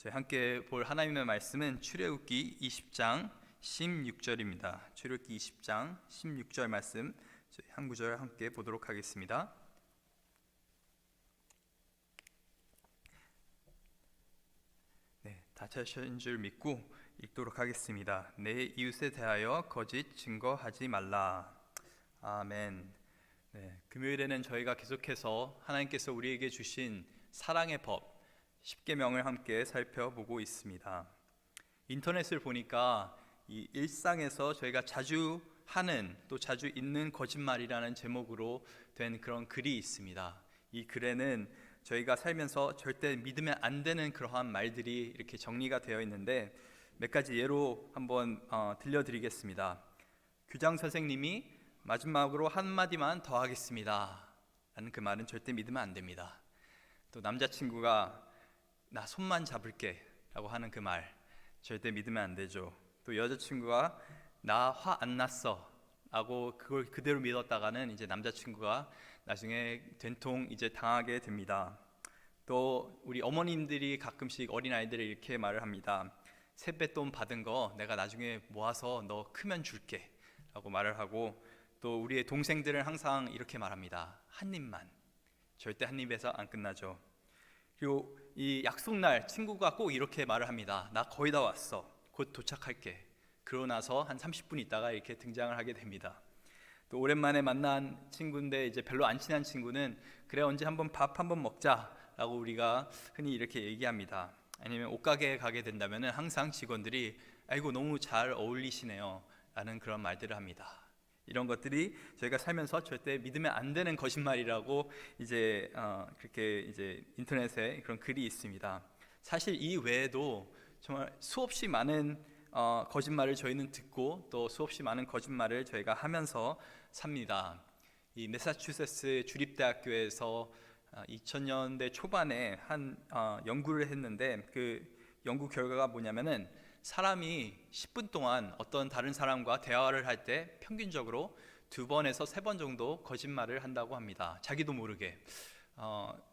저희 함께 볼 하나님의 말씀은 출애굽기 20장 16절입니다. 출애굽기 20장 16절 말씀 저희 한 구절 함께 보도록 하겠습니다. 다 찾으신 줄 믿고 읽도록 하겠습니다. 내 이웃에 대하여 거짓 증거하지 말라. 아멘. 금요일에는 저희가 계속해서 하나님께서 우리에게 주신 사랑의 법 10계명을 함께 살펴보고 있습니다. 인터넷을 보니까 이 일상에서 저희가 자주 하는 또 자주 읽는 거짓말이라는 제목으로 된 그런 글이 있습니다. 이 글에는 저희가 살면서 절대 믿으면 안 되는 그러한 말들이 이렇게 정리가 되어 있는데 몇 가지 예로 한번 들려드리겠습니다. 교장 선생님이 마지막으로 한마디만 더 하겠습니다 라는 그 말은 절대 믿으면 안 됩니다. 또 남자친구가 나 손만 잡을게 라고 하는 그 말 절대 믿으면 안 되죠. 또 여자친구가 나 화 안 났어 라고 그걸 그대로 믿었다가는 이제 남자친구가 나중에 된통 이제 당하게 됩니다. 또 우리 어머님들이 가끔씩 어린아이들을 이렇게 말을 합니다. 세뱃돈 받은 거 내가 나중에 모아서 너 크면 줄게 라고 말을 하고, 또 우리의 동생들은 항상 이렇게 말합니다. 한 입만. 절대 한 입에서 안 끝나죠. 그리고 이 약속날 친구가 꼭 이렇게 말을 합니다. 나 거의 다 왔어. 곧 도착할게. 그러고 나서 한 30분 있다가 이렇게 등장을 하게 됩니다. 또 오랜만에 만난 친구인데 이제 별로 안 친한 친구는 그래 언제 한번 밥 한번 먹자라고 우리가 흔히 이렇게 얘기합니다. 아니면 옷가게에 가게 된다면은 항상 직원들이 아이고 너무 잘 어울리시네요 라는 그런 말들을 합니다. 이런 것들이 저희가 살면서 절대 믿으면 안 되는 거짓말이라고 이제 그렇게 이제 인터넷에 그런 글이 있습니다. 사실 이 외에도 정말 수없이 많은 거짓말을 저희는 듣고 또 수없이 많은 거짓말을 저희가 하면서 삽니다. 이 매사추세츠 주립대학교에서 2000년대 초반에 한 연구를 했는데 그 연구 결과가 뭐냐면은 사람이 10분 동안 어떤 다른 사람과 대화를 할 때 평균적으로 2번에서 3번 정도 거짓말을 한다고 합니다. 자기도 모르게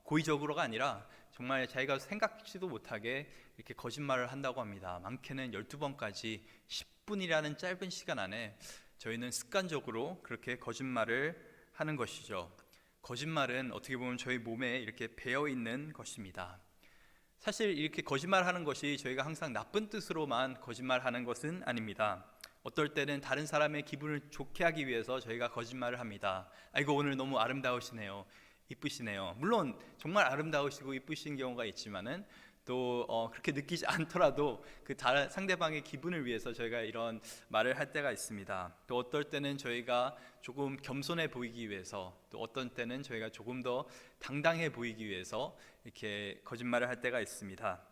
고의적으로가 아니라 정말 자기가 생각지도 못하게 이렇게 거짓말을 한다고 합니다. 많게는 12번까지 10분이라는 짧은 시간 안에 저희는 습관적으로 그렇게 거짓말을 하는 것이죠. 거짓말은 어떻게 보면 저희 몸에 이렇게 배어 있는 것입니다. 사실 이렇게 거짓말하는 것이 저희가 항상 나쁜 뜻으로만 거짓말하는 것은 아닙니다. 어떨 때는 다른 사람의 기분을 좋게 하기 위해서 저희가 거짓말을 합니다. 아이고 오늘 너무 아름다우시네요, 이쁘시네요. 물론 정말 아름다우시고 이쁘신 경우가 있지만은 또 그렇게 느끼지 않더라도 그 다른 상대방의 기분을 위해서 저희가 이런 말을 할 때가 있습니다. 또 어떨 때는 저희가 조금 겸손해 보이기 위해서, 또 어떤 때는 저희가 조금 더 당당해 보이기 위해서 이렇게 거짓말을 할 때가 있습니다.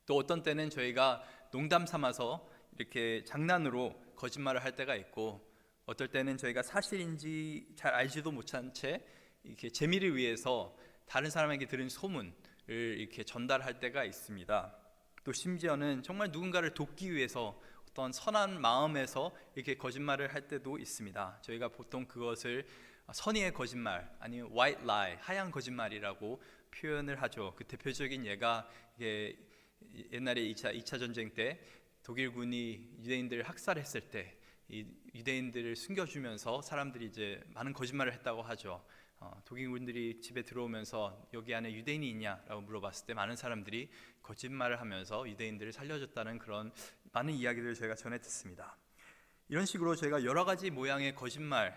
또 어떤 때는 저희가 농담 삼아서 이렇게 장난으로 거짓말을 할 때가 있고, 어떨 때는 저희가 사실인지 잘 알지도 못한 채 이렇게 재미를 위해서 다른 사람에게 들은 소문을 이렇게 전달할 때가 있습니다. 또 심지어는 정말 누군가를 돕기 위해서 어떤 선한 마음에서 이렇게 거짓말을 할 때도 있습니다. 저희가 보통 그것을 선의의 거짓말 아니면 white lie, 하얀 거짓말이라고 표현을 하죠. 그 대표적인 예가 이게 옛날에 2차 전쟁 때 독일군이 유대인들을 학살했을 때 이 유대인들을 숨겨주면서 사람들이 이제 많은 거짓말을 했다고 하죠. 독일군들이 집에 들어오면서 여기 안에 유대인이 있냐라고 물어봤을 때 많은 사람들이 거짓말을 하면서 유대인들을 살려줬다는 그런 많은 이야기들을 저희가 전해 듣습니다. 이런 식으로 저희가 여러 가지 모양의 거짓말을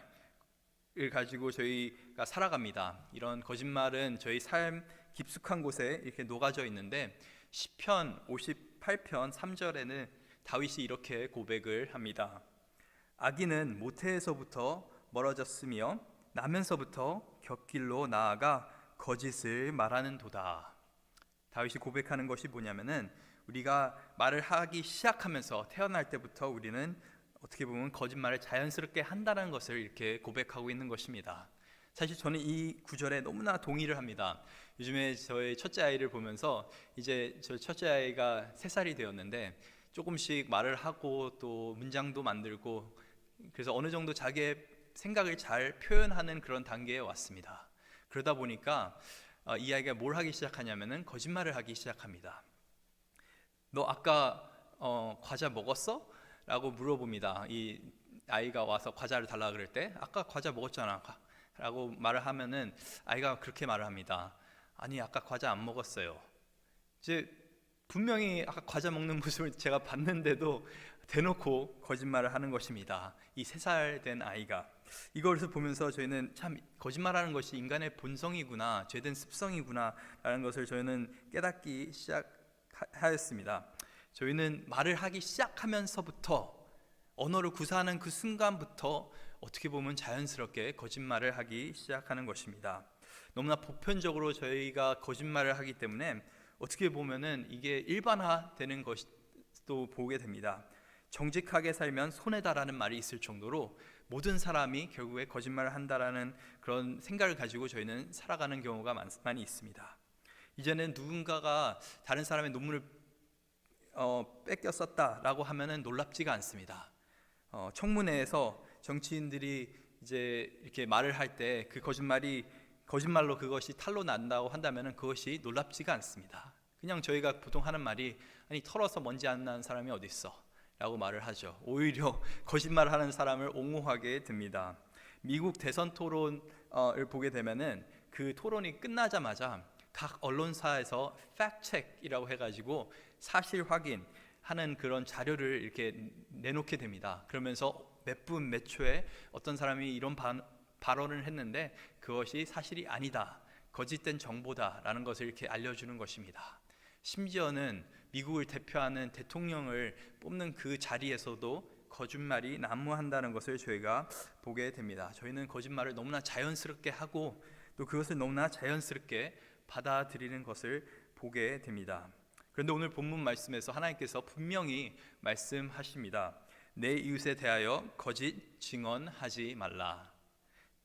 가지고 저희가 살아갑니다. 이런 거짓말은 저희 삶 깊숙한 곳에 이렇게 녹아져 있는데 시편 58편 3절에는 다윗이 이렇게 고백을 합니다. 악인은 모태에서부터 멀어졌으며 나면서부터 곁길로 나아가 거짓을 말하는 도다. 다윗이 고백하는 것이 뭐냐면은 우리가 말을 하기 시작하면서 태어날 때부터 우리는 어떻게 보면 거짓말을 자연스럽게 한다는 것을 이렇게 고백하고 있는 것입니다. 사실 저는 이 구절에 너무나 동의를 합니다. 요즘에 저희 첫째 아이를 보면서 이제 저 첫째 아이가 3살이 되었는데 조금씩 말을 하고 또 문장도 만들고 그래서 어느 정도 자기의 생각을 잘 표현하는 그런 단계에 왔습니다. 그러다 보니까 이 아이가 뭘 하기 시작하냐면은 거짓말을 하기 시작합니다. 너 아까 과자 먹었어? 라고 물어봅니다. 이 아이가 와서 과자를 달라 그럴 때 아까 과자 먹었잖아 라고 말을 하면은 아이가 그렇게 말을 합니다. 아니 아까 과자 안 먹었어요. 이제 분명히 아까 과자 먹는 모습을 제가 봤는데도 대놓고 거짓말을 하는 것입니다. 이 3살 된 아이가. 이것을 보면서 저희는 참 거짓말하는 것이 인간의 본성이구나, 죄된 습성이구나 라는 것을 저희는 깨닫기 시작하였습니다. 저희는 말을 하기 시작하면서부터, 언어를 구사하는 그 순간부터 어떻게 보면 자연스럽게 거짓말을 하기 시작하는 것입니다. 너무나 보편적으로 저희가 거짓말을 하기 때문에 어떻게 보면은 이게 일반화되는 것도 보게 됩니다. 정직하게 살면 손해다라는 말이 있을 정도로 모든 사람이 결국에 거짓말을 한다라는 그런 생각을 가지고 저희는 살아가는 경우가 많이 있습니다. 이제는 누군가가 다른 사람의 논문을 뺏겨 썼다라고 하면은 놀랍지가 않습니다. 청문회에서 정치인들이 이제 이렇게 말을 할 때 그 거짓말로 그것이 탄로 난다고 한다면은 그것이 놀랍지가 않습니다. 그냥 저희가 보통 하는 말이 아니 털어서 먼지 안 나는 사람이 어디 있어? 라고 말을 하죠. 오히려 거짓말하는 사람을 옹호하게 됩니다. 미국 대선 토론을 보게 되면은 그 토론이 끝나자마자 각 언론사에서 팩트체크이라고 해가지고 사실 확인하는 그런 자료를 이렇게 내놓게 됩니다. 그러면서 몇 분 몇 초에 어떤 사람이 이런 발언을 했는데 그것이 사실이 아니다, 거짓된 정보다라는 것을 이렇게 알려주는 것입니다. 심지어는 미국을 대표하는 대통령을 뽑는 그 자리에서도 거짓말이 난무한다는 것을 저희가 보게 됩니다. 저희는 거짓말을 너무나 자연스럽게 하고 또 그것을 너무나 자연스럽게 받아들이는 것을 보게 됩니다. 그런데 오늘 본문 말씀에서 하나님께서 분명히 말씀하십니다. 내 이웃에 대하여 거짓 증언하지 말라.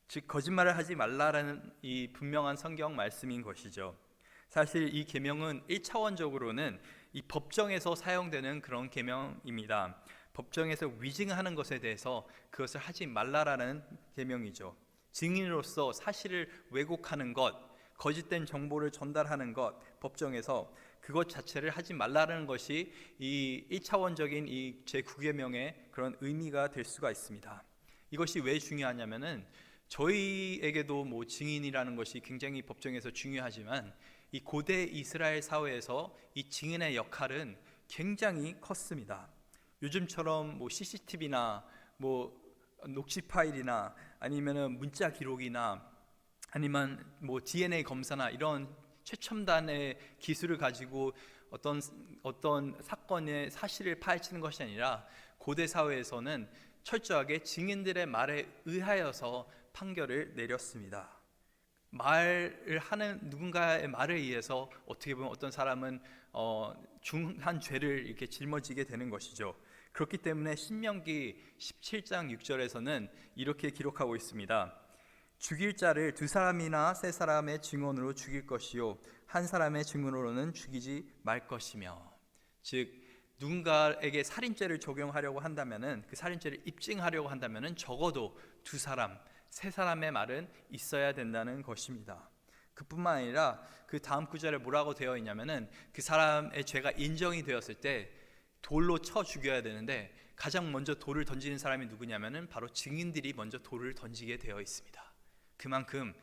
즉 거짓말을 하지 말라라는 이 분명한 성경 말씀인 것이죠. 사실 이 계명은 1차원적으로는 이 법정에서 사용되는 그런 계명입니다. 법정에서 위증하는 것에 대해서 그것을 하지 말라라는 계명이죠. 증인으로서 사실을 왜곡하는 것, 거짓된 정보를 전달하는 것, 법정에서 그것 자체를 하지 말라는 것이 이 1차원적인 이 제9계명의 그런 의미가 될 수가 있습니다. 이것이 왜 중요하냐면은 저희에게도 뭐 증인이라는 것이 굉장히 법정에서 중요하지만 이 고대 이스라엘 사회에서 이 증인의 역할은 굉장히 컸습니다. 요즘처럼 뭐 CCTV나 뭐 녹취 파일이나 아니면은 문자 기록이나 아니면 뭐 DNA 검사나 이런 최첨단의 기술을 가지고 어떤 사건의 사실을 파헤치는 것이 아니라 고대 사회에서는 철저하게 증인들의 말에 의하여서 판결을 내렸습니다. 말을 하는 누군가의 말에 의해서 어떻게 보면 어떤 사람은 중한 죄를 이렇게 짊어지게 되는 것이죠. 그렇기 때문에 신명기 17장 6절에서는 이렇게 기록하고 있습니다. 죽일 자를 2사람이나 3사람의 증언으로 죽일 것이요 한 사람의 증언으로는 죽이지 말 것이며, 즉 누군가에게 살인죄를 적용하려고 한다면은 그 살인죄를 입증하려고 한다면은 적어도 2사람, 3사람의 말은 있어야 된다는 것입니다. 그뿐만 아니라 그 다음 구절에 뭐라고 되어 있냐면은 그 사람의 죄가 인정이 되었을 때 돌로 쳐 죽여야 되는데 가장 먼저 돌을 던지는 사람이 누구냐면은 바로 증인들이 먼저 돌을 던지게 되어 있습니다. 그만큼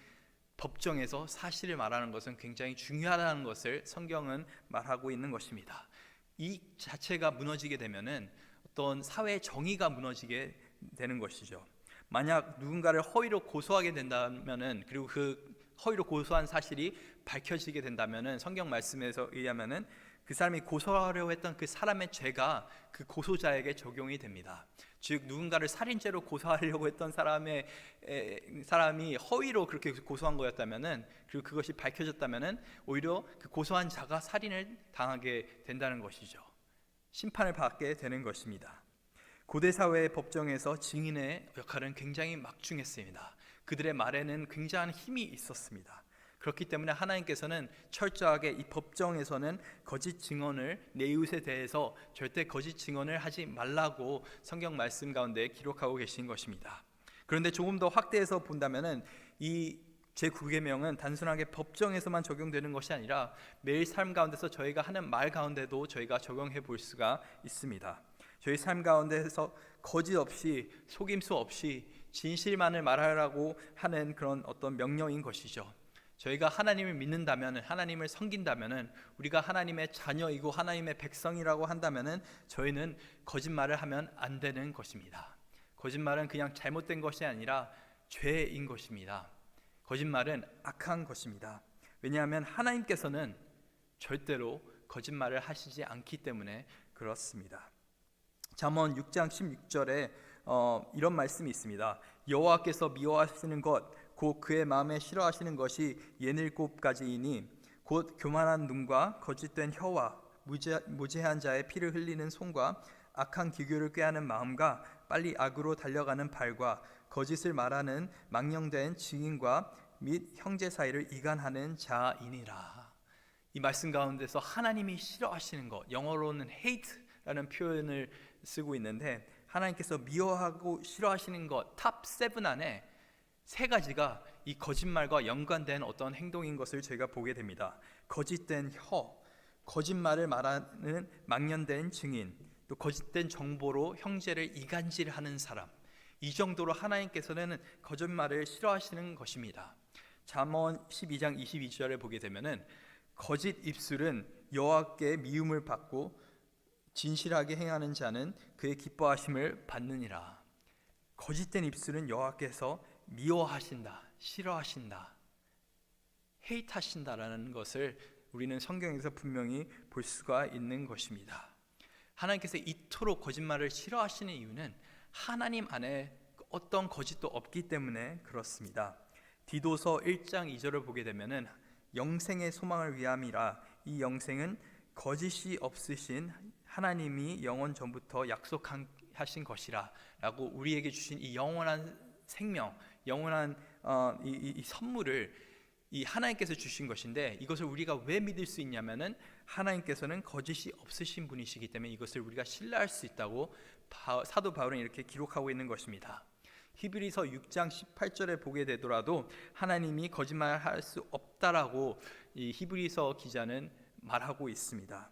법정에서 사실을 말하는 것은 굉장히 중요하다는 것을 성경은 말하고 있는 것입니다. 이 자체가 무너지게 되면은 어떤 사회의 정의가 무너지게 되는 것이죠. 만약 누군가를 허위로 고소하게 된다면은, 그리고 그 허위로 고소한 사실이 밝혀지게 된다면은 성경 말씀에서 의하면은 그 사람이 고소하려고 했던 그 사람의 죄가 그 고소자에게 적용이 됩니다. 즉 누군가를 살인죄로 고소하려고 했던 사람이 허위로 그렇게 고소한 거였다면은, 그리고 그것이 밝혀졌다면은 오히려 그 고소한 자가 살인을 당하게 된다는 것이죠. 심판을 받게 되는 것입니다. 고대 사회의 법정에서 증인의 역할은 굉장히 막중했습니다. 그들의 말에는 굉장한 힘이 있었습니다. 그렇기 때문에 하나님께서는 철저하게 이 법정에서는 거짓 증언을, 내 이웃에 대해서 절대 거짓 증언을 하지 말라고 성경 말씀 가운데 기록하고 계신 것입니다. 그런데 조금 더 확대해서 본다면은 이 제9계명은 단순하게 법정에서만 적용되는 것이 아니라 매일 삶 가운데서 저희가 하는 말 가운데도 저희가 적용해 볼 수가 있습니다. 저희 삶 가운데서 거짓 없이, 속임수 없이 진실만을 말하라고 하는 그런 어떤 명령인 것이죠. 저희가 하나님을 믿는다면, 하나님을 섬긴다면, 우리가 하나님의 자녀이고 하나님의 백성이라고 한다면 저희는 거짓말을 하면 안 되는 것입니다. 거짓말은 그냥 잘못된 것이 아니라 죄인 것입니다. 거짓말은 악한 것입니다. 왜냐하면 하나님께서는 절대로 거짓말을 하시지 않기 때문에 그렇습니다. 잠언 6장 16절에 이런 말씀이 있습니다. 여호와께서 미워하시는 것 곧 그의 마음에 싫어하시는 것이 예닐곱가지이니 곧 교만한 눈과 거짓된 혀와 무죄한 자의 피를 흘리는 손과 악한 기교를 꾀하는 마음과 빨리 악으로 달려가는 발과 거짓을 말하는 망령된 증인과 및 형제 사이를 이간하는 자이니라. 이 말씀 가운데서 하나님이 싫어하시는 것, 영어로는 hate라는 표현을 쓰고 있는데, 하나님께서 미워하고 싫어하시는 것 탑 7 안에 3가지가 이 거짓말과 연관된 어떤 행동인 것을 저희가 보게 됩니다. 거짓된 혀, 거짓말을 말하는 망령된 증인, 또 거짓된 정보로 형제를 이간질하는 사람, 이 정도로 하나님께서는 거짓말을 싫어하시는 것입니다. 잠언 12장 22절에 보게 되면은 거짓 입술은 여호와께 미움을 받고 진실하게 행하는 자는 그의 기뻐하심을 받느니라. 거짓된 입술은 여호와께서 미워하신다, 싫어하신다, 헤이트하신다라는 것을 우리는 성경에서 분명히 볼 수가 있는 것입니다. 하나님께서 이토록 거짓말을 싫어하시는 이유는 하나님 안에 어떤 거짓도 없기 때문에 그렇습니다. 디도서 1장 2절을 보게 되면은 영생의 소망을 위함이라, 이 영생은 거짓이 없으신 하나님이 영원 전부터 약속하신 것이라 라고 우리에게 주신 이 영원한 생명, 영원한 이 선물을 이 하나님께서 주신 것인데, 이것을 우리가 왜 믿을 수 있냐면은 하나님께서는 거짓이 없으신 분이시기 때문에 이것을 우리가 신뢰할 수 있다고 사도 바울은 이렇게 기록하고 있는 것입니다. 히브리서 6장 18절에 보게 되더라도 하나님이 거짓말할 수 없다라고 이 히브리서 기자는 말하고 있습니다.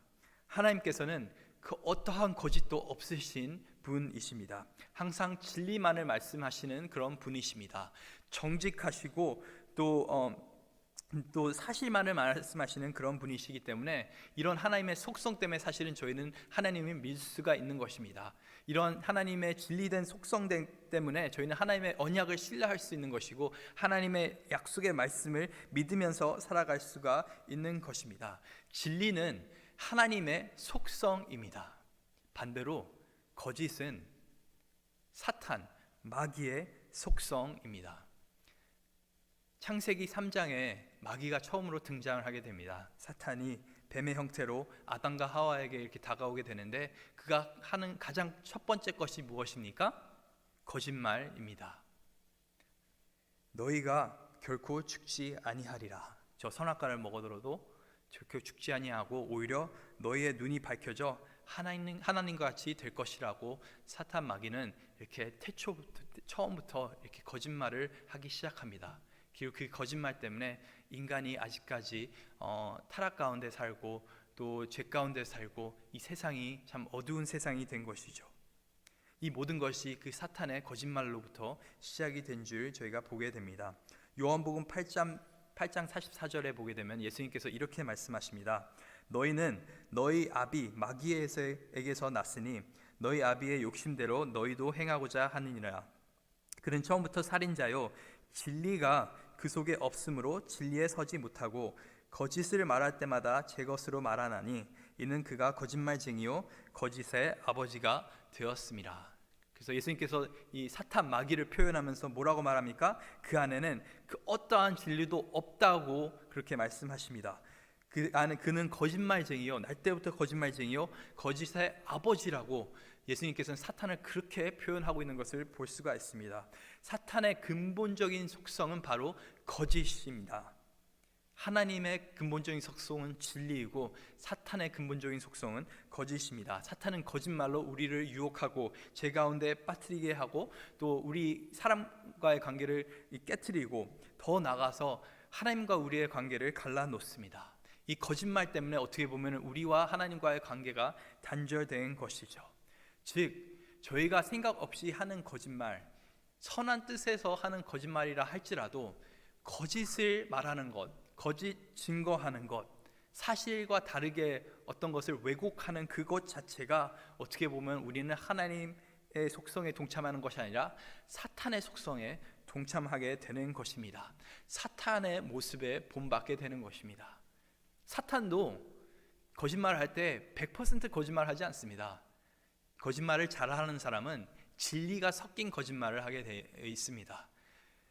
하나님께서는 그 어떠한 거짓도 없으신 분이십니다. 항상 진리만을 말씀하시는 그런 분이십니다. 정직하시고 또 사실만을 말씀하시는 그런 분이시기 때문에 이런 하나님의 속성 때문에 사실은 저희는 하나님을 믿을 수가 있는 것입니다. 이런 하나님의 진리된 속성 때문에 저희는 하나님의 언약을 신뢰할 수 있는 것이고 하나님의 약속의 말씀을 믿으면서 살아갈 수가 있는 것입니다. 진리는 하나님의 속성입니다. 반대로 거짓은 사탄, 마귀의 속성입니다. 창세기 3장에 마귀가 처음으로 등장을 하게 됩니다. 사탄이 뱀의 형태로 아담과 하와에게 이렇게 다가오게 되는데 그가 하는 가장 첫 번째 것이 무엇입니까? 거짓말입니다. 너희가 결코 죽지 아니하리라. 저 선악과를 먹어들어도 결코 죽지 아니하고 오히려 너희의 눈이 밝혀져 하나님과 같이 될 것이라고 사탄 마귀는 이렇게 처음부터 이렇게 거짓말을 하기 시작합니다. 그리고 그 거짓말 때문에 인간이 아직까지 타락 가운데 살고 또 죄 가운데 살고 이 세상이 참 어두운 세상이 된 것이죠. 이 모든 것이 그 사탄의 거짓말로부터 시작이 된 줄 저희가 보게 됩니다. 요한복음 8장 44절에 보게 되면 예수님께서 이렇게 말씀하십니다. 너희는 너희 아비 마귀에게서 났으니 너희 아비의 욕심대로 너희도 행하고자 하느니라. 그는 처음부터 살인자요 진리가 그 속에 없으므로 진리에 서지 못하고 거짓을 말할 때마다 제 것으로 말하나니 이는 그가 거짓말쟁이요 거짓의 아버지가 되었습니다. 그래서 예수님께서 이 사탄 마귀를 표현하면서 뭐라고 말합니까? 그 안에는 그 어떠한 진리도 없다고 그렇게 말씀하십니다. 그는 거짓말쟁이요 날 때부터 거짓말쟁이요 거짓의 아버지라고 예수님께서는 사탄을 그렇게 표현하고 있는 것을 볼 수가 있습니다. 사탄의 근본적인 속성은 바로 거짓입니다. 하나님의 근본적인 속성은 진리이고 사탄의 근본적인 속성은 거짓입니다. 사탄은 거짓말로 우리를 유혹하고 죄 가운데 빠뜨리게 하고 또 우리 사람과의 관계를 깨뜨리고 더 나가서 하나님과 우리의 관계를 갈라놓습니다. 이 거짓말 때문에 어떻게 보면 우리와 하나님과의 관계가 단절된 것이죠. 즉 저희가 생각 없이 하는 거짓말, 선한 뜻에서 하는 거짓말이라 할지라도 거짓을 말하는 것, 거짓 증거하는 것, 사실과 다르게 어떤 것을 왜곡하는 그것 자체가 어떻게 보면 우리는 하나님의 속성에 동참하는 것이 아니라 사탄의 속성에 동참하게 되는 것입니다. 사탄의 모습에 본받게 되는 것입니다. 사탄도 거짓말을 할 때 100% 거짓말하지 않습니다. 거짓말을 잘하는 사람은 진리가 섞인 거짓말을 하게 되어 있습니다.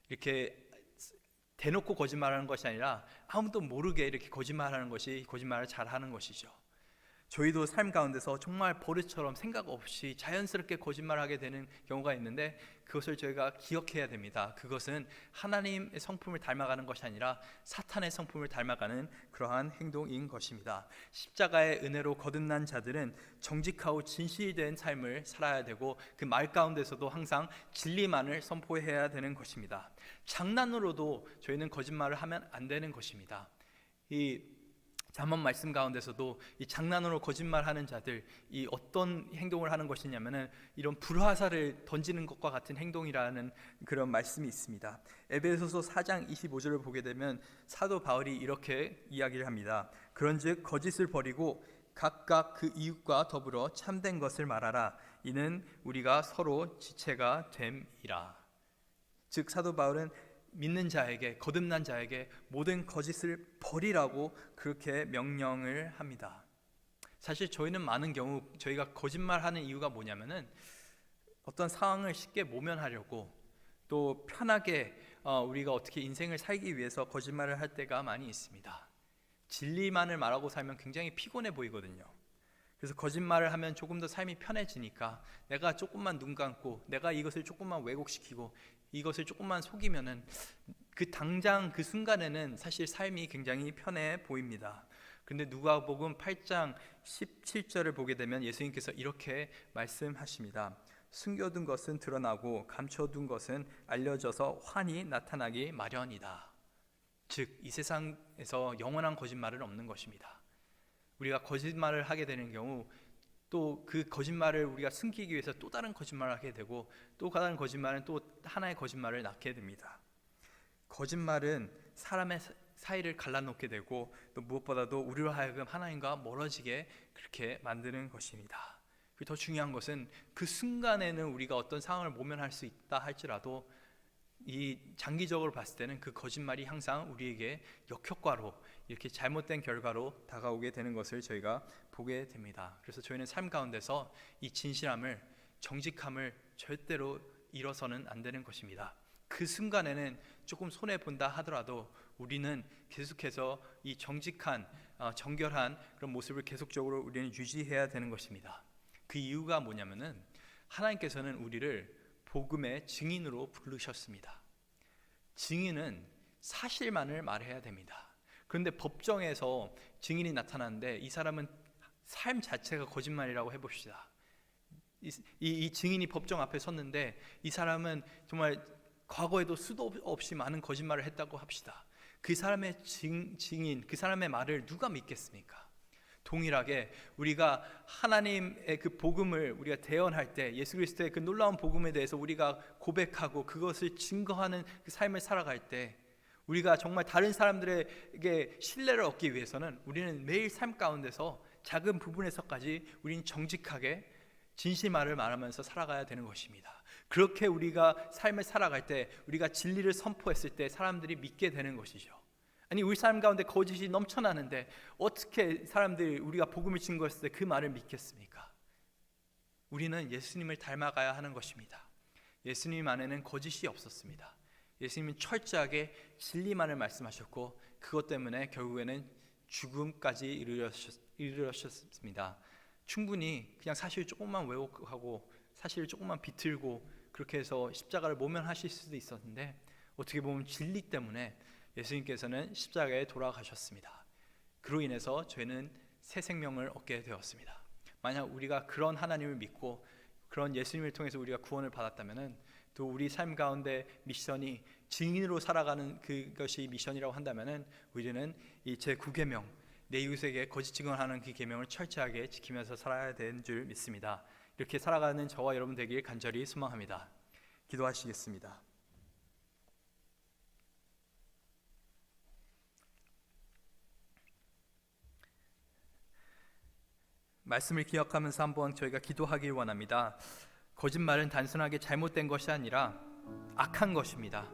이렇게 대놓고 거짓말하는 것이 아니라 아무도 모르게 이렇게 거짓말하는 것이 거짓말을 잘하는 것이죠. 저희도 삶 가운데서 정말 버릇처럼 생각 없이 자연스럽게 거짓말하게 되는 경우가 있는데 그것을 저희가 기억해야 됩니다. 그것은 하나님의 성품을 닮아가는 것이 아니라 사탄의 성품을 닮아가는 그러한 행동인 것입니다. 십자가의 은혜로 거듭난 자들은 정직하고 진실된 삶을 살아야 되고 그 말 가운데서도 항상 진리만을 선포해야 되는 것입니다. 장난으로도 저희는 거짓말을 하면 안 되는 것입니다. 이 잠언 말씀 가운데서도 이 장난으로 거짓말하는 자들, 이 어떤 행동을 하는 것이냐면은 이런 불화살을 던지는 것과 같은 행동이라는 그런 말씀이 있습니다. 에베소서 4장 25절을 보게 되면 사도 바울이 이렇게 이야기를 합니다. 그런즉 거짓을 버리고 각각 그 이웃과 더불어 참된 것을 말하라. 이는 우리가 서로 지체가 됨이라. 즉 사도 바울은 믿는 자에게, 거듭난 자에게 모든 거짓을 버리라고 그렇게 명령을 합니다. 사실 저희는 많은 경우 저희가 거짓말하는 이유가 뭐냐면은 어떤 상황을 쉽게 모면하려고 또 편하게 우리가 어떻게 인생을 살기 위해서 거짓말을 할 때가 많이 있습니다. 진리만을 말하고 살면 굉장히 피곤해 보이거든요. 그래서 거짓말을 하면 조금 더 삶이 편해지니까 내가 조금만 눈 감고 내가 이것을 조금만 왜곡시키고 이것을 조금만 속이면은 그 당장 그 순간에는 사실 삶이 굉장히 편해 보입니다. 그런데 누가복음 8장 17절을 보게 되면 예수님께서 이렇게 말씀하십니다. 숨겨둔 것은 드러나고 감춰둔 것은 알려져서 환히 나타나기 마련이다. 즉 이 세상에서 영원한 거짓말은 없는 것입니다. 우리가 거짓말을 하게 되는 경우 또 그 거짓말을 우리가 숨기기 위해서 또 다른 거짓말을 하게 되고 또 다른 거짓말은 또 하나의 거짓말을 낳게 됩니다. 거짓말은 사람의 사이를 갈라놓게 되고 또 무엇보다도 우리로 하여금 하나님과 멀어지게 그렇게 만드는 것입니다. 그리고 더 중요한 것은 그 순간에는 우리가 어떤 상황을 모면할 수 있다 할지라도 이 장기적으로 봤을 때는 그 거짓말이 항상 우리에게 역효과로 이렇게 잘못된 결과로 다가오게 되는 것을 저희가 보게 됩니다. 그래서 저희는 삶 가운데서 이 진실함을, 정직함을 절대로 잃어서는 안 되는 것입니다. 그 순간에는 조금 손해 본다 하더라도 우리는 계속해서 이 정직한, 정결한 그런 모습을 계속적으로 우리는 유지해야 되는 것입니다. 그 이유가 뭐냐면은 하나님께서는 우리를 복음의 증인으로 부르셨습니다. 증인은 사실만을 말해야 됩니다. 그런데 법정에서 증인이 나타나는데 이 사람은 삶 자체가 거짓말이라고 해봅시다. 이 증인이 법정 앞에 섰는데 이 사람은 정말 과거에도 수도 없이 많은 거짓말을 했다고 합시다. 그 사람의 증인, 그 사람의 말을 누가 믿겠습니까? 동일하게 우리가 하나님의 그 복음을 우리가 대언할 때 예수 그리스도의 그 놀라운 복음에 대해서 우리가 고백하고 그것을 증거하는 그 삶을 살아갈 때 우리가 정말 다른 사람들에게 신뢰를 얻기 위해서는 우리는 매일 삶 가운데서 작은 부분에서까지 우리는 정직하게 진실말을 말하면서 살아가야 되는 것입니다. 그렇게 우리가 삶을 살아갈 때 우리가 진리를 선포했을 때 사람들이 믿게 되는 것이죠. 아니 우리 삶 가운데 거짓이 넘쳐나는데 어떻게 사람들이 우리가 복음을 증거했을 때 그 말을 믿겠습니까? 우리는 예수님을 닮아가야 하는 것입니다. 예수님 안에는 거짓이 없었습니다. 예수님은 철저하게 진리만을 말씀하셨고 그것 때문에 결국에는 죽음까지 이르셨습니다. 충분히 그냥 사실 조금만 왜곡하고 사실을 조금만 비틀고 그렇게 해서 십자가를 모면하실 수도 있었는데 어떻게 보면 진리 때문에 예수님께서는 십자가에 돌아가셨습니다. 그로 인해서 저희는 새 생명을 얻게 되었습니다. 만약 우리가 그런 하나님을 믿고 그런 예수님을 통해서 우리가 구원을 받았다면 또 우리 삶 가운데 미션이 증인으로 살아가는 그것이 미션이라고 한다면은 우리는 이 제9계명 내 이웃에게 거짓 증언하는 그 계명을 철저하게 지키면서 살아야 되는 줄 믿습니다. 이렇게 살아가는 저와 여러분 되길 간절히 소망합니다. 기도하시겠습니다. 말씀을 기억하면서 한번 저희가 기도하길 원합니다. 거짓말은 단순하게 잘못된 것이 아니라 악한 것입니다.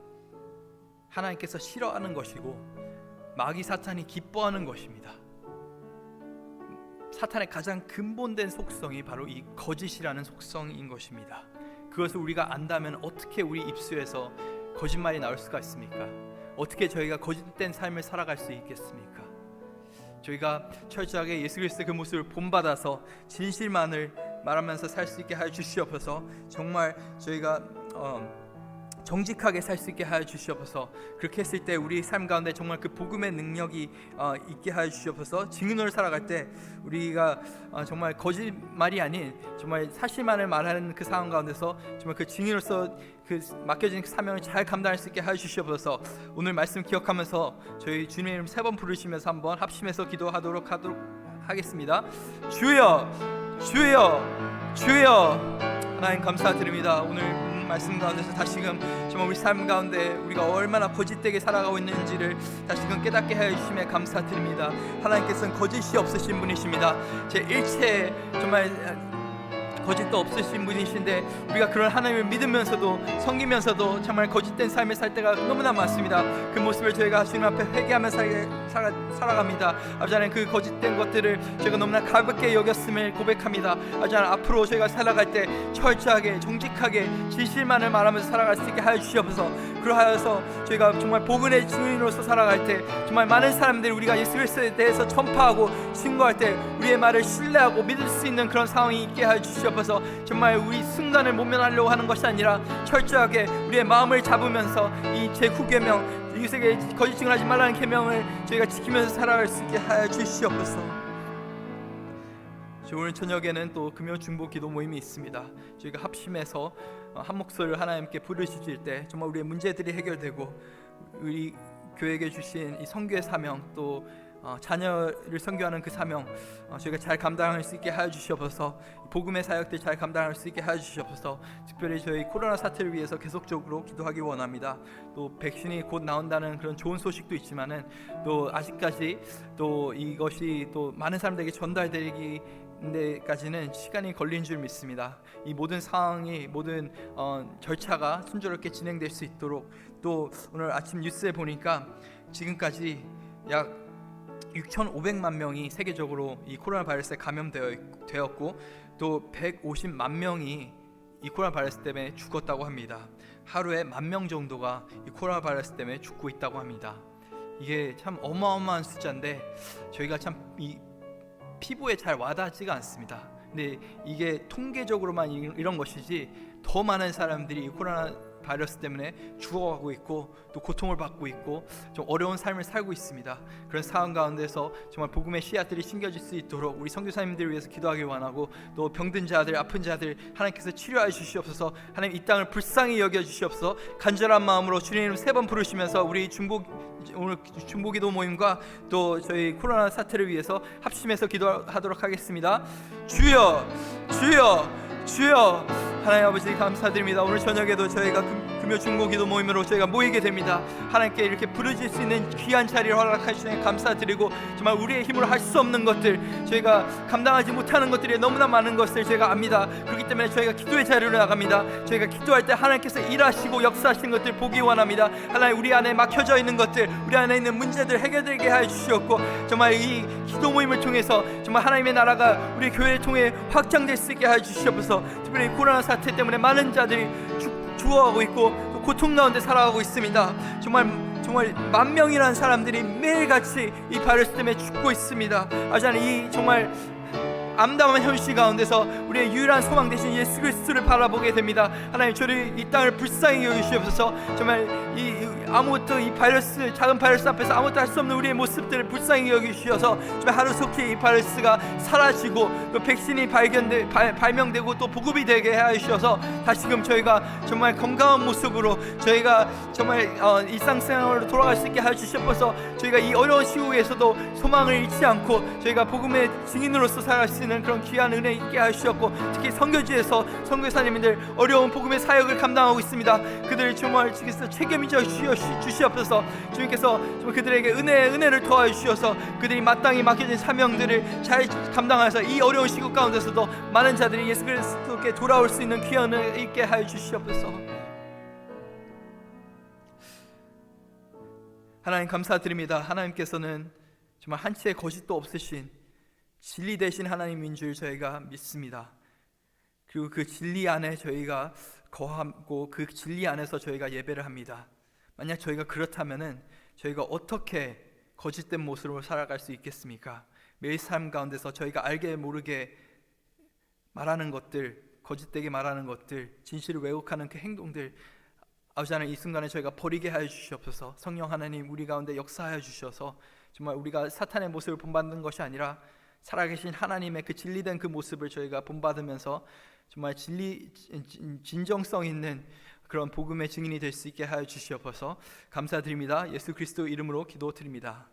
하나님께서 싫어하는 것이고 마귀 사탄이 기뻐하는 것입니다. 사탄의 가장 근본된 속성이 바로 이 거짓이라는 속성인 것입니다. 그것을 우리가 안다면 어떻게 우리 입술에서 거짓말이 나올 수가 있습니까? 어떻게 저희가 거짓된 삶을 살아갈 수 있겠습니까? 저희가 철저하게 예수 그리스도의 그 모습을 본받아서 진실만을 말하면서 살 수 있게 하여 주시옵소서. 정말 저희가 정직하게 살 수 있게 하여 주시옵소서. 그렇게 했을 때 우리 삶 가운데 정말 그 복음의 능력이 있게 하여 주시옵소서. 증인으로 살아갈 때 우리가 정말 거짓말이 아닌 정말 사실만을 말하는 그 상황 가운데서 정말 그 증인으로서 그 맡겨진 그 사명을 잘 감당할 수 있게 하여 주시옵소서. 오늘 말씀 기억하면서 저희 주님의 이름 3번 부르시면서 한번 합심해서 기도하도록 하겠습니다. 주여, 주여, 주여. 하나님 감사드립니다. 오늘 말씀 가운데서 다시금 정말 우리 삶 가운데 우리가 얼마나 거짓되게 살아가고 있는지를 다시금 깨닫게 하여 주심에 감사드립니다. 하나님께서는 거짓이 없으신 분이십니다. 제 일체에 정말 거짓도 없으신 분이신데 우리가 그런 하나님을 믿으면서도 섬기면서도 정말 거짓된 삶을 살 때가 너무나 많습니다. 그 모습을 저희가 주님 앞에 회개하며 살아갑니다. 아버지 하나님, 그 거짓된 것들을 저희가 너무나 가볍게 여겼음을 고백합니다. 아버지 하나님, 앞으로 저희가 살아갈 때 철저하게 정직하게 진실만을 말하면서 살아갈 수 있게 하여 주시옵소서. 그러하여서 저희가 정말 복음의 증인으로서 살아갈 때 정말 많은 사람들이 우리가 예수 그리스도에 대해서 전파하고 증거할 때 우리의 말을 신뢰하고 믿을 수 있는 그런 상황이 있게 하여 주시옵소서. 정말 우리 순간을 모면하려고 하는 것이 아니라 철저하게 우리의 마음을 잡으면서 이 제9계명 이웃에게 거짓 증언하지 말라는 계명을 저희가 지키면서 살아갈 수 있게 하여 주시옵소서. 오늘 저녁에는 또 금요 중보 기도 모임이 있습니다. 저희가 합심해서 한 목소리를 하나님께 부르짖을 때 정말 우리의 문제들이 해결되고 우리 교회에게 주신 이 선교의 사명 또 자녀를 선교하는 그 사명 저희가 잘 감당할 수 있게 하여 주시옵소서. 복음의 사역들 잘 감당할 수 있게 하여 주시옵소서. 특별히 저희 코로나 사태를 위해서 계속적으로 기도하기 원합니다. 또 백신이 곧 나온다는 그런 좋은 소식도 있지만은 또 아직까지 또 이것이 또 많은 사람들에게 전달되기 데까지는 시간이 걸린 줄 믿습니다. 이 모든 상황이 모든 절차가 순조롭게 진행될 수 있도록 또 오늘 아침 뉴스에 보니까 지금까지 약 6,500만 명이 세계적으로 이 코로나 바이러스에 감염되었고 또 150만 명이 이 코로나 바이러스 때문에 죽었다고 합니다. 하루에 10,000명 정도가 이 코로나 바이러스 때문에 죽고 있다고 합니다. 이게 참 어마어마한 숫자인데 저희가 참 이 피부에 잘 와닿지가 않습니다. 근데 이게 통계적으로만 이런 것이지 더 많은 사람들이 이 코로나 바이러스 때문에 죽어가고 있고 또 고통을 받고 있고 좀 어려운 삶을 살고 있습니다. 그런 상황 가운데서 정말 복음의 씨앗들이 심겨질 수 있도록 우리 선교사님들을 위해서 기도하길 원하고 또 병든 자들 아픈 자들 하나님께서 치료하여 주시옵소서. 하나님 이 땅을 불쌍히 여겨 주시옵소서. 간절한 마음으로 주님 3번 부르시면서 우리 오늘 중보기도 모임과 또 저희 코로나 사태를 위해서 합심해서 기도하도록 하겠습니다. 주여, 주여, 주여. 하나님 아버지 감사드립니다. 오늘 저녁에도 저희가 금요 중보기도 모임으로 저희가 모이게 됩니다. 하나님께 이렇게 부르질 수 있는 귀한 자리를 허락하시니 감사드리고 정말 우리의 힘으로 할 수 없는 것들 저희가 감당하지 못하는 것들이 너무나 많은 것을 저희가 압니다. 그렇기 때문에 저희가 기도의 자리로 나갑니다. 저희가 기도할 때 하나님께서 일하시고 역사하시는 것들 보기 원합니다. 하나님 우리 안에 막혀져 있는 것들 우리 안에 있는 문제들 해결되게 하여 주시옵고 정말 이 기도 모임을 통해서 정말 하나님의 나라가 우리 교회를 통해 확장될 수 있게 하여 주시옵소서. 특별히 코로나 사태 때문에 많은 자들이 죽어가고 있고 또 고통 가운데 살아가고 있습니다. 정말 10,000명이라는 사람들이 매일같이 이 바이러스 때문에 죽고 있습니다. 하지만 이 정말 암담한 현실 가운데서 우리의 유일한 소망 되신 예수 그리스도를 바라보게 됩니다. 하나님 저를 이 땅을 불쌍히 여기시옵소서. 정말 이 아무것도 이 바이러스, 작은 바이러스 앞에서 아무것도 할 수 없는 우리의 모습들을 불쌍히 여기주셔서 정말 하루속히 이 바이러스가 사라지고 또 백신이 발명되고 또 보급이 되게 하셔서 다시금 저희가 정말 건강한 모습으로 저희가 정말 일상생활로 돌아갈 수 있게 해주셔서 저희가 이 어려운 시국에서도 소망을 잃지 않고 저희가 복음의 증인으로서 살아갈 수 있는 그런 귀한 은혜 있게 하셨고, 특히 선교지에서 선교사님들 어려운 복음의 사역을 감당하고 있습니다. 그들을 정말 주께서 책임져 주시옵소서. 주님께서 정말 그들에게 은혜를 도와주셔서 그들이 마땅히 맡겨진 사명들을 잘 감당해서 이 어려운 시국 가운데서도 많은 자들이 예수 그리스도께 돌아올 수 있는 귀한 은혜 있게 하여 주시옵소서. 하나님 감사드립니다. 하나님께서는 정말 한치의 거짓도 없으신 진리 되신 하나님인 줄 저희가 믿습니다. 그리고 그 진리 안에 저희가 거하고 그 진리 안에서 저희가 예배를 합니다. 만약 저희가 그렇다면은 저희가 어떻게 거짓된 모습으로 살아갈 수 있겠습니까? 매일 삶 가운데서 저희가 알게 모르게 말하는 것들, 거짓되게 말하는 것들, 진실을 왜곡하는 그 행동들, 아버지 하나님, 이 순간에 저희가 버리게 하여 주시옵소서. 성령 하나님, 우리 가운데 역사하여 주셔서 정말 우리가 사탄의 모습을 본받는 것이 아니라 살아계신 하나님의 그 진리된 그 모습을 저희가 본받으면서 정말 진정성 있는 그런 복음의 증인이 될 수 있게 하여 주시옵소서. 감사드립니다. 예수 그리스도 이름으로 기도드립니다.